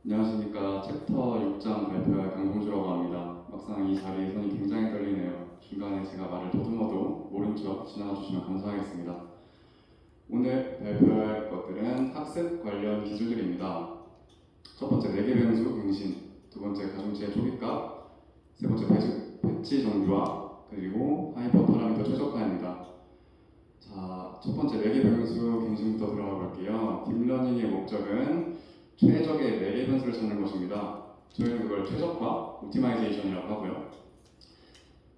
안녕하십니까. 챕터 6장 발표할 강동주라고 합니다. 막상 이 자리에 서니 굉장히 떨리네요. 중간에 제가 말을 더듬어도 모른 척 지나가 주시면 감사하겠습니다. 오늘 발표할 것들은 학습 관련 기술들입니다. 첫 번째 매개 변수 응신, 두 번째 가중치의 초기값, 세 번째 배치 정규화, 그리고 하이퍼 파라미터 최적화입니다. 자, 첫 번째 매개 변수 갱신부터 들어가 볼게요. 딥러닝의 목적은 최적의 매개 변수를 찾는 것입니다. 저희는 그걸 최적화, 옵티마이제이션이라고 하고요.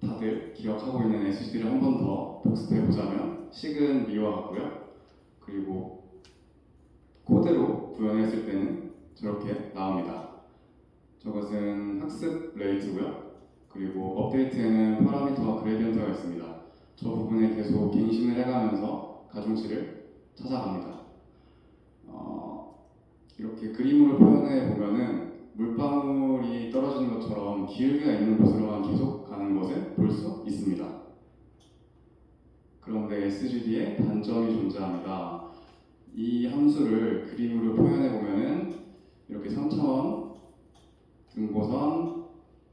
다들 기억하고 있는 SGD를 한 번 더 복습해 보자면 식은 미와 같고요. 그리고 코드로 구현했을 때는 저렇게 나옵니다. 저것은 학습 레이트고요. 그리고 업데이트에는 파라미터와 그레디언트가 있습니다. 저 부분에 계속 갱신을 해가면서 가중치를 찾아갑니다. 이렇게 그림으로 표현해 보면은 물방울이 떨어지는 것처럼 기울기가 있는 곳으로만 계속 가는 것을 볼 수 있습니다. 그런데 SGD에 단점이 존재합니다. 이 함수를 그림으로 표현해 보면은 이렇게 3차원 등고선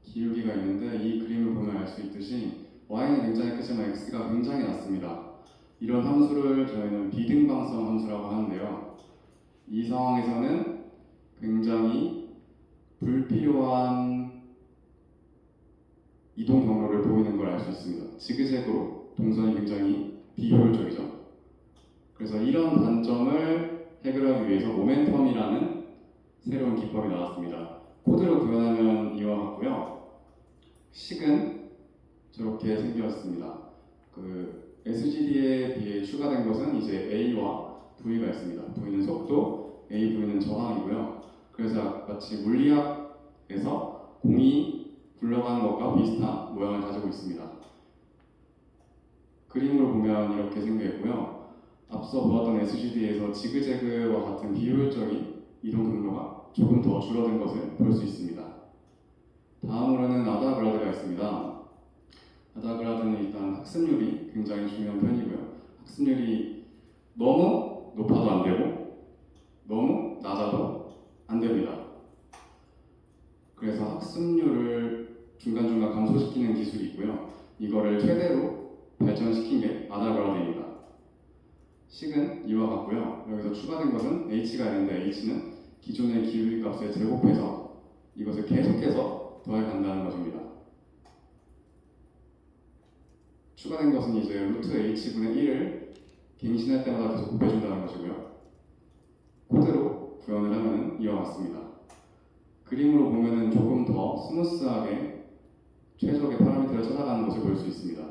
기울기가 있는데 이 그림을 보면 알 수 있듯이 y는 굉장히 크지만 x가 굉장히 낮습니다. 이런 함수를 저희는 비등방성 함수라고 하는데요. 이 상황에서는 굉장히 불필요한 이동 경로를 보이는 걸 알 수 있습니다. 지그재그로 동선이 굉장히 비효율적이죠. 그래서 이런 단점을 해결하기 위해서 모멘텀이라는 새로운 기법이 나왔습니다. 코드로 구현하면 이와 같고요. 식은 저렇게 생겼습니다. SGD에 비해 추가된 것은 이제 A와 V가 있습니다. V는 속도, A, V는 저항이고요. 그래서 마치 물리학에서 공이 굴러가는 것과 비슷한 모양을 가지고 있습니다. 그림으로 보면 이렇게 생겼고요. 앞서 보았던 SGD에서 지그재그와 같은 비효율적인 이동 경로가 조금 더 줄어든 것을 볼 수 있습니다. 다음으로는 아다그라드가 있습니다. 아다그라드는 일단 학습률이 굉장히 중요한 편이고요. 학습률이 너무 높아도 안 되고 너무 낮아도 안 됩니다. 그래서 학습률을 중간중간 감소시키는 기술이 있고요. 이거를 최대로 발전시킨 게 아다그라드입니다. 식은 이와 같고요. 여기서 추가된 것은 h가 있는데 h는 기존의 기울기 값에 제곱해서 이것을 계속해서 더해간다는 것입니다. 추가된 것은 이제 루트 h분의 1을 갱신할 때마다 계속 곱해준다는 것이고요. 코드로 구현을 하면 이와 같습니다. 그림으로 보면 조금 더 스무스하게 최적의 파라미터를 찾아가는 것을 볼 수 있습니다.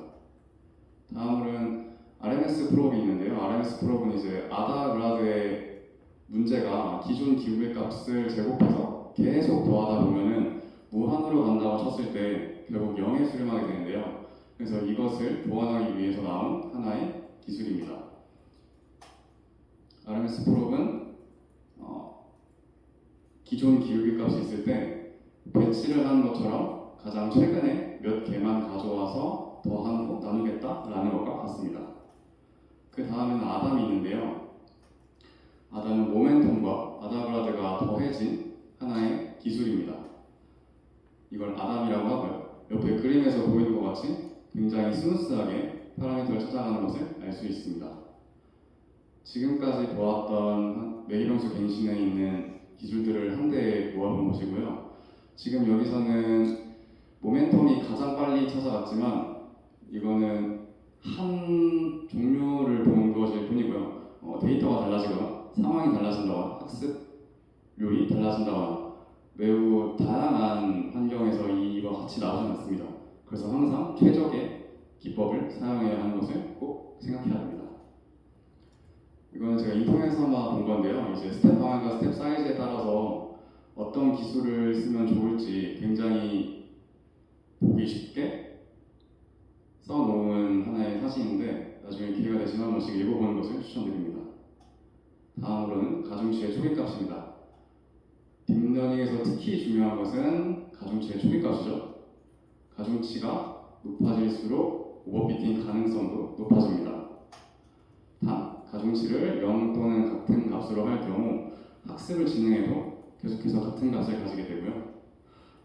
다음으로는 RMS 프로브이 있는데요. RMS 프로브는 이제 아다그라드의 문제가 기존 기울기 값을 제곱해서 계속 더하다 보면은 무한으로 간다고 쳤을 때 결국 0에 수렴하게 되는데요. 그래서 이것을 보완하기 위해서 나온 하나의 기술입니다. RMS 프로브는 기존 기울기 값이 있을 때 배치를 하는 것처럼 가장 최근에 몇 개만 가져와서 더한 후 나누겠다라는 것과 같습니다. 그 다음에는 아담이 있는데요. 아담은 모멘텀과 아다그라드가 더해진 하나의 기술입니다. 이걸 아담이라고 하고요. 옆에 그림에서 보이는 것 같이 굉장히 스무스하게 파라미터를 찾아가는 것을 알 수 있습니다. 지금까지 보았던 매기변수 갱신에 있는 기술들을 한데에 모아본 것이고요. 지금 여기서는 모멘텀이 가장 빨리 찾아갔지만 이거는 한 종류를 본 것일 뿐이고요. 데이터가 달라지거나 상황이 달라진다거나 학습률이 달라진다거나 매우 다양한 환경에서 이와 같이 나오지 않습니다. 그래서 항상 최적의 기법을 사용해야 하는 것을 꼭 생각해야 합니다. 이거는 제가 인터넷에서만 본 건데요. 이제 스텝 방향과 스텝 사이즈에 따라서 어떤 기술을 쓰면 좋을지 굉장히 보기 쉽게 써놓은 하나의 사진인데 나중에 기회가 되시면 한 번씩 읽어보는 것을 추천드립니다. 다음으로는 가중치의 초기값입니다. 딥러닝에서 특히 중요한 것은 가중치의 초기값이죠. 가중치가 높아질수록 오버피팅 가능성도 높아집니다. 단, 가중치를 0 또는 같은 값으로 할 경우 학습을 진행해도 계속해서 같은 값을 가지게 되고요.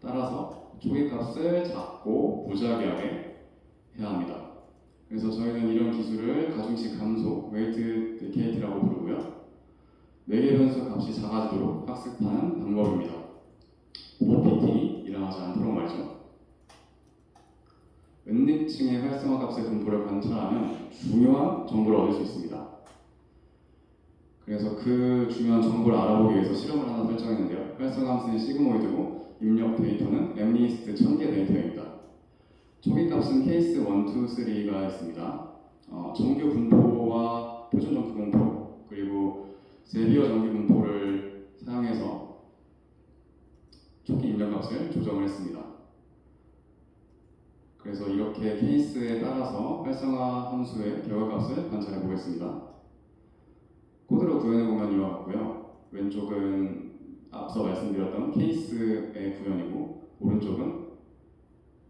따라서 초기값을 작고 무작위하게 해야 합니다. 그래서 저희는 이런 기술을 가중치 감소, 웨이트 데케이트라고 부르고요. 매개 변수 값이 작아지도록 학습하는 방법입니다. 오버피팅이 일어나지 않도록 말이죠. 왼립층의 활성화 값의 분포를 관찰하면 중요한 정보를 얻을 수 있습니다. 그래서 그 중요한 정보를 알아보기 위해서 실험을 하나 설정했는데요. 활성화 함수는 시그모이드고 입력 데이터는 m리스트 1000개 데이터입니다. 초기값은 케이스 1, 2, 3가 있습니다. 정규 분포와 표준 정규 분포 그리고 제비어 정규 분포를 사용해서 초기 입력값을 조정을 했습니다. 그래서 이렇게 케이스에 따라서 활성화 함수의 결과값을 관찰해 보겠습니다. 코드로 구현해 보면 이와 같고요. 왼쪽은 앞서 말씀드렸던 케이스의 구현이고 오른쪽은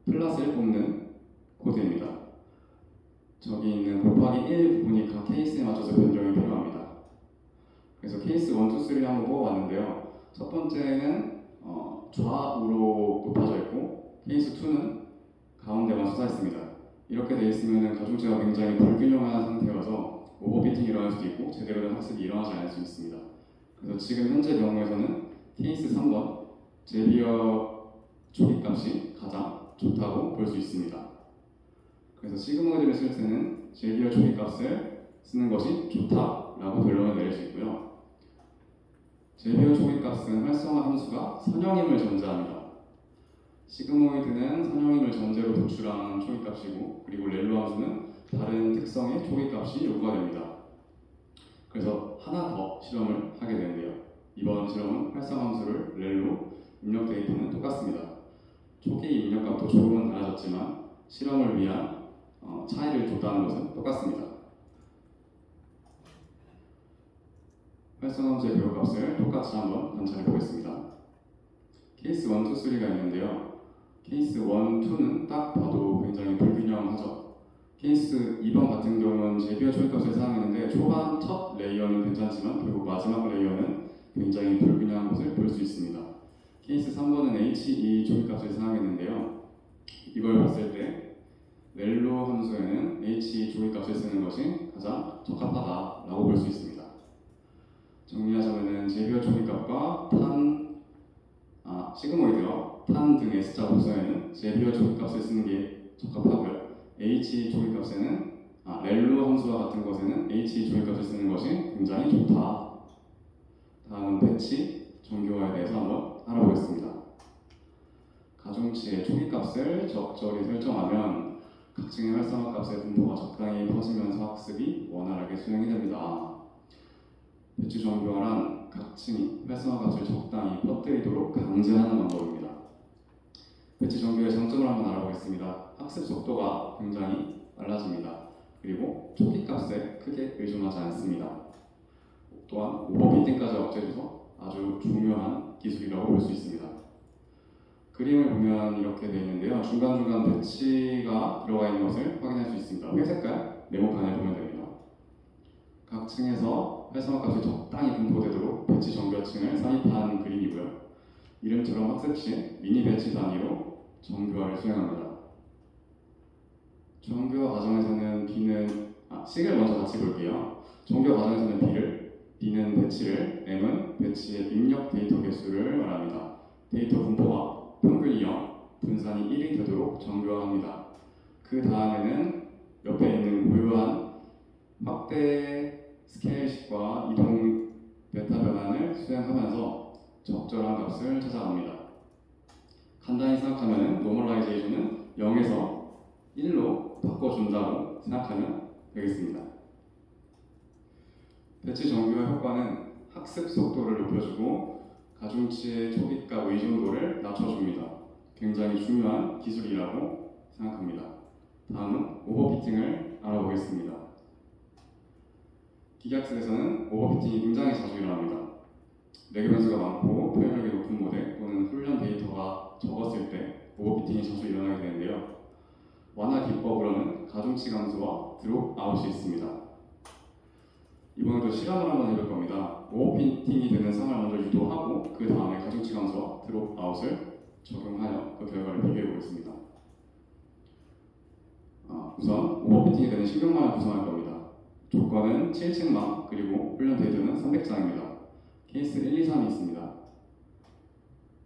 플랫을 뽑는 코드입니다. 저기 있는 곱하기 1 부분이 각 케이스에 맞춰서 변경이 필요합니다. 그래서 케이스 1, 2, 3를 한번 뽑아봤는데요. 첫 번째는 좌우로 높아져 있고 케이스 2는 가운데만 솟아있습니다. 이렇게 되어 있으면 가중치가 굉장히 불균형한 상태여서 오버피팅이 일어날 수도 있고 제대로 된 학습이 일어나지 않을 수 있습니다. 그래서 지금 현재 경우에서는 케이스 3번 제비어 초기값이 가장 좋다고 볼 수 있습니다. 그래서 시그모이드를 쓸 때는 제비어 초기값을 쓰는 것이 좋다라고 결론을 내릴 수 있고요. 제비어 초기값은 활성화 함수가 선형임을 전제합니다. 시그모이드는 선형임을 전제로 도출하는 초기값이고 그리고 렐로 함수는 다른 특성의 초기값이 요구가 됩니다. 그래서 하나 더 실험을 하게 되는데요. 이번 실험은 활성화 함수를 렐로 입력 데이터는 똑같습니다. 초기 입력값도 조금은 달라졌지만 실험을 위한 차이를 줬다는 것은 똑같습니다. 활성화 함수의 결과값을 똑같이 한번 관찰해 보겠습니다. 케이스 1, 2, 3가 있는데요. 케이스 1, 2는 딱 봐도 굉장히 불균형하죠. 케이스 2번 같은 경우는 제비어 초기값을 사용했는데 초반 첫 레이어는 괜찮지만 결국 마지막 레이어는 굉장히 불균형한 것을 볼 수 있습니다. 케이스 3번은 HE 초기값을 사용했는데요. 이걸 봤을 때 렐로 함수에는 HE 초기값을 쓰는 것이 가장 적합하다라고 볼 수 있습니다. 정리하자면 제비어 초기값과 시그모이드와 탄 등의 숫자 복선에는 제비어 초기값을 쓰는 게 적합하고요. H 초기값에는 렐로 함수와 같은 것에는 H 조기값을 쓰는 것이 굉장히 좋다. 다음은 배치 정교화에 대해서 한번 알아보겠습니다. 가중치의 초기값을 적절히 설정하면 각층의 활성화 값의 분포가 적당히 퍼지면서 학습이 원활하게 수행이 됩니다. 배치 정교화란 각층이 활성화 값을 적당히 퍼뜨리도록 강제하는 방법입니다. 배치 정교의 장점을 한번 알아보겠습니다. 학습 속도가 굉장히 빨라집니다. 그리고 초기값에 크게 의존하지 않습니다. 또한 오버피팅까지 억제해줘서 아주 중요한 기술이라고 볼 수 있습니다. 그림을 보면 이렇게 되어 있는데요. 중간중간 배치가 들어가 있는 것을 확인할 수 있습니다. 회색깔 네모칸을 보면 됩니다. 각 층에서 활성화값이 적당히 분포되도록 배치 정교층을 삽입한 그림이고요. 이름처럼 학습 시 미니 배치 단위로 정교화를 수행합니다. 정교화 과정에서는 식을 먼저 같이 볼게요. 정교화 과정에서는 B는 배치를, M은 배치의 입력 데이터 개수를 말합니다. 데이터 분포가 평균이 0, 분산이 1이 되도록 정교화합니다. 그 다음에는 옆에 있는 고유한 확대 스케일식과 이동 베타 변환을 수행하면서 적절한 값을 찾아갑니다. 간단히 생각하면 노멀라이제이션은 0에서 1로 바꿔준다고 생각하면 되겠습니다. 배치 정교화 효과는 학습 속도를 높여주고 가중치의 초기값 의존도를 낮춰줍니다. 굉장히 중요한 기술이라고 생각합니다. 다음은 오버피팅을 알아보겠습니다. 기계학습에서는 오버피팅이 굉장히 자주 일어납니다. 매개 변수가 많고 표현력이 높은 모델 또는 훈련 데이터가 적었을 때 오버피팅이 자주 일어나게 되는데요. 완화 기법으로는 가중치 감소와 드롭 아웃이 있습니다. 이번에도 실험을 한번 해볼 겁니다. 오버피팅이 되는 상황을 먼저 유도하고 그 다음에 적용하여 그 결과를 비교해 보겠습니다. 우선 오버피팅이 되는 신경망을 구성할 겁니다. 조건은 7층망 그리고 훈련 데이터는 300장입니다. 케이스 1, 2, 3이 있습니다.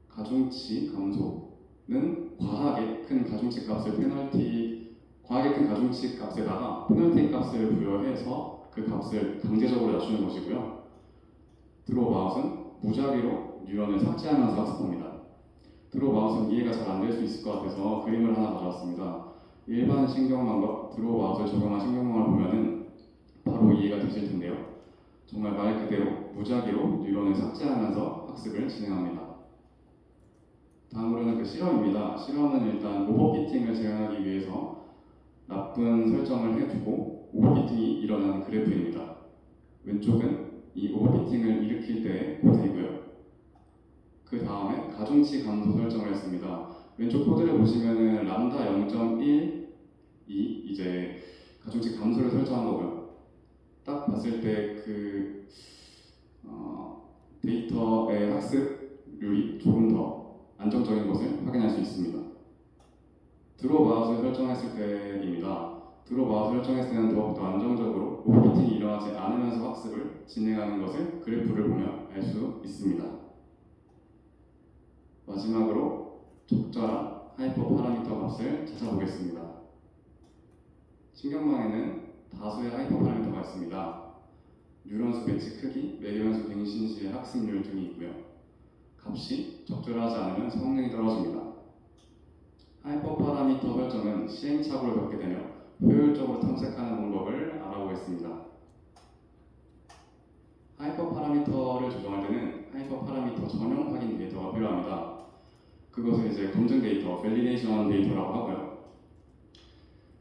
가중치 감소는 과하게 큰 가중치 값을 과하게 큰 가중치 값에다가 페널티 값을 부여해서 그 값을 강제적으로 낮추는 것이고요. 드롭아웃은 무작위로 뉴런을 삭제하면서 학습합니다. 드롭아웃은 이해가 잘 안 될 수 있을 것 같아서 그림을 하나 가져왔습니다. 일반 신경망과 드롭아웃을 적용한 신경망을 보면은 바로 이해가 되실 텐데요. 정말 말 그대로 무작위로 뉴런을 삭제하면서 학습을 진행합니다. 다음으로는 그 실험입니다. 실험은 일단 오버피팅을 제한하기 위해서 나쁜 설정을 해두고 오버피팅이 일어나는 그래프입니다. 왼쪽은 이 오버피팅을 일으킬 때의 코드이고요. 그 다음에 가중치 감소 설정을 했습니다. 왼쪽 코드를 보시면은 람다 0.1이 이제 가중치 감소를 설정한 거고요. 딱 봤을 때 그 데이터의 학습률이 조금 더 안정적인 것을 확인할 수 있습니다. 드롭아웃을 설정했을 때입니다. 드롭아웃을 설정했을 때는 더욱더 안정적으로 오버피팅이 일어나지 않으면서 학습을 진행하는 것을 그래프를 보면 알 수 있습니다. 마지막으로 적절한 하이퍼 파라미터 값을 찾아보겠습니다. 신경망에는 다수의 하이퍼 파라미터가 있습니다. 뉴런수 배치 크기, 매개변수 갱신 시의 학습률 등이 있고요. 값이 적절하지 않으면 성능이 떨어집니다. 하이퍼 파라미터 설정은 시행착오를 겪게 되며 효율적으로 탐색하는 방법을 알아보겠습니다. 하이퍼 파라미터를 조정할 때는 하이퍼 파라미터 전용 확인 데이터가 필요합니다. 그것을 이제 검증 데이터, 밸리데이션 데이터라고 하고요.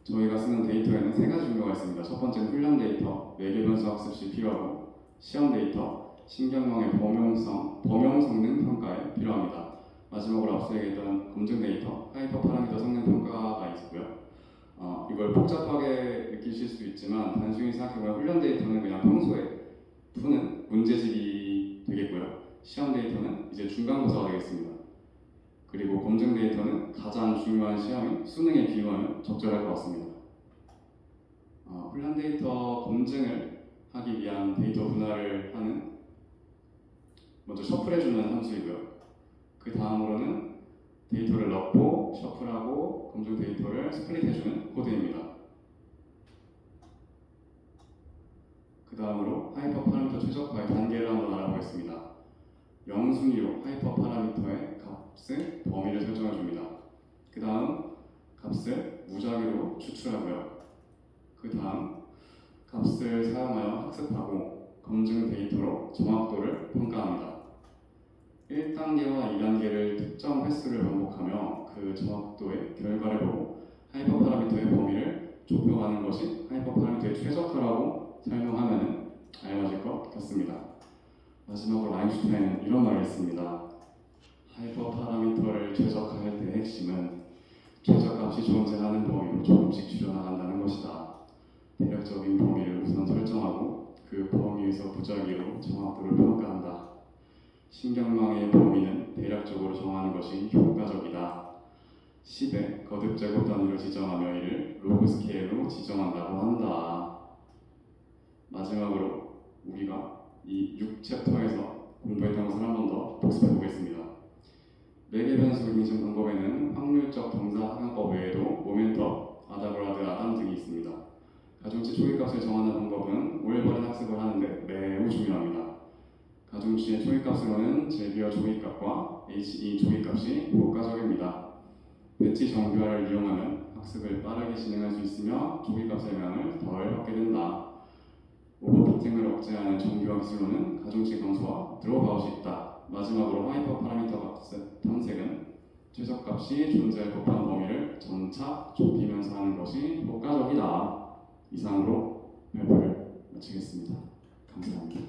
저희가 쓰는 데이터에는 세 가지 종류가 있습니다. 첫 번째는 훈련 데이터, 매개변수 학습 시 필요하고, 시험 데이터, 신경망의 범용 성능 평가에 필요합니다. 마지막으로 앞서 얘기했던 검증 데이터, 하이퍼 파라미터 성능 평가가 있고요. 이걸 복잡하게 느끼실 수 있지만 단순히 생각해보면 훈련 데이터는 그냥 평소에 푸는 문제집이 되겠고요. 시험 데이터는 이제 중간고사가 되겠습니다. 그리고 검증 데이터는 가장 중요한 시험인 수능에 비유하면 적절할 것 같습니다. 훈련 데이터 검증을 하기 위한 데이터 분할을 하는 먼저 셔플해주는 함수이고요. 그 다음으로는 데이터를 넣고 셔플하고 검증 데이터를 스플릿해주는 코드입니다. 그 다음으로 하이퍼 파라미터 최적화의 단계를 한번 알아보겠습니다. 0순위로 하이퍼 파라미터의 값을 범위를 설정해 줍니다. 그 다음 값을 무작위로 추출하고요. 그 다음 값을 사용하여 학습하고 검증 데이터로 정확도를 평가합니다. 1단계와 2단계를 특정 횟수를 반복하며 그 정확도의 결과를 보고 하이퍼 파라미터의 범위를 좁혀가는 것이 하이퍼 파라미터의 최적화라고 설명하면 알맞을 것 같습니다. 마지막으로 아인슈타인은 이런 말을 했습니다. 하이퍼 파라미터를 최적화할 때의 핵심은 최저값이 존재하는 범위로 조금씩 줄여나간다는 것이다. 대략적인 범위를 우선 설정하고 그 범위에서 무작위로 정확도를 평가한다. 신경망의 범위는 대략적으로 정하는 것이 효과적이다. 10의 거듭 제곱 단위로 지정하며 이를 로그 스케일로 지정한다고 한다. 마지막으로 우리가 이 6챕터에서 공부했던 것을 한 번 더 복습해 보겠습니다. 매개변수 인증 방법에는 확률적 정사 항화법 외에도 모멘터, 아다브라드, 아담 등이 있습니다. 가중치 초기값을 정하는 방법은 올바른 학습을 하는데 매우 중요합니다. 가중치의 초기값으로는 제비어 초기값과 HE 초기값이 효과적입니다. 배치 정교화를 이용하면 학습을 빠르게 진행할 수 있으며 초기값의 영향을 덜 받게 된다. 오버피팅을 억제하는 정교화 기술로는 가중치 감소와 드롭아웃이 있다. 마지막으로 하이퍼 파라미터 값 탐색은 최저값이 존재할 법한 범위를 점차 좁히면서 하는 것이 효과적이다. 이상으로 발표를 마치겠습니다. 감사합니다.